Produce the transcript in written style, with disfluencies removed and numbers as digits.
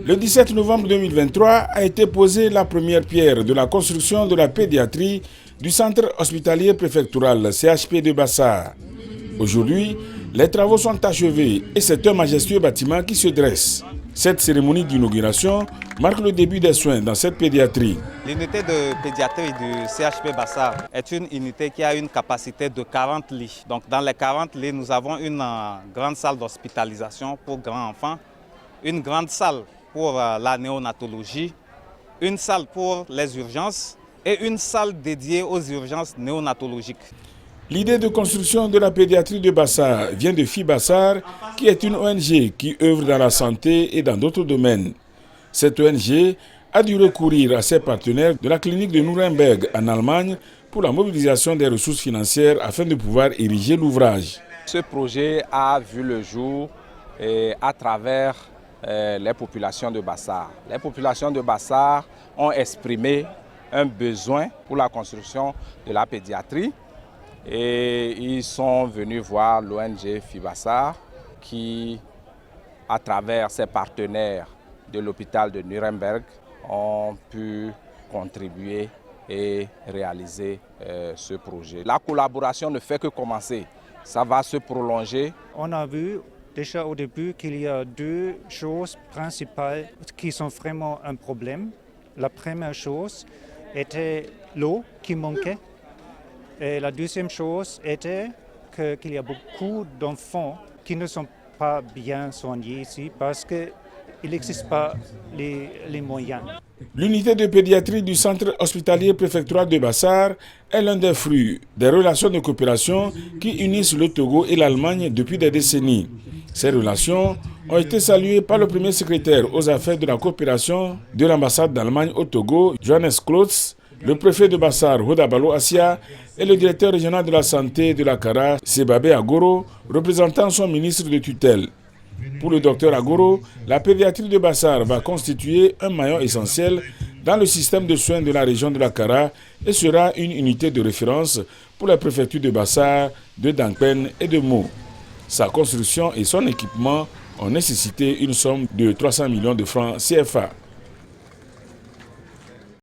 Le 17 novembre 2023 a été posée la première pierre de la construction de la pédiatrie du centre hospitalier préfectoral CHP de Bassar. Aujourd'hui, les travaux sont achevés et c'est un majestueux bâtiment qui se dresse. Cette cérémonie d'inauguration marque le début des soins dans cette pédiatrie. L'unité de pédiatrie du CHP Bassar est une unité qui a une capacité de 40 lits. Donc dans les 40 lits, nous avons une grande salle d'hospitalisation pour grands enfants, une grande salle pour la néonatologie, une salle pour les urgences et une salle dédiée aux urgences néonatologiques. L'idée de construction de la pédiatrie de Bassar vient de FIBassar, qui est une ONG qui œuvre dans la santé et dans d'autres domaines. Cette ONG a dû recourir à ses partenaires de la clinique de Nuremberg en Allemagne pour la mobilisation des ressources financières afin de pouvoir ériger l'ouvrage. Ce projet a vu le jour à travers les populations de Bassar. Les populations de Bassar ont exprimé un besoin pour la construction de la pédiatrie et ils sont venus voir l'ONG FIBassar qui, à travers ses partenaires de l'hôpital de Nuremberg, ont pu contribuer et réaliser ce projet. La collaboration ne fait que commencer, ça va se prolonger. On a vu déjà au début qu'il y a deux choses principales qui sont vraiment un problème. La première chose était l'eau qui manquait. Et la deuxième chose était qu'il y a beaucoup d'enfants qui ne sont pas bien soignés ici parce qu'il n'existe pas les moyens. L'unité de pédiatrie du centre hospitalier préfectoral de Bassar est l'un des fruits des relations de coopération qui unissent le Togo et l'Allemagne depuis des décennies. Ces relations ont été saluées par le premier secrétaire aux affaires de la coopération de l'ambassade d'Allemagne au Togo, Johannes Klotz, le préfet de Bassar, Hodabalo Assia, et le directeur régional de la santé de la Kara, Sebabe Agoro, représentant son ministre de tutelle. Pour le docteur Agoro, la pédiatrie de Bassar va constituer un maillon essentiel dans le système de soins de la région de la Kara et sera une unité de référence pour les préfectures de Bassar, de Dankpen et de Mo. Sa construction et son équipement ont nécessité une somme de 300 millions de francs CFA.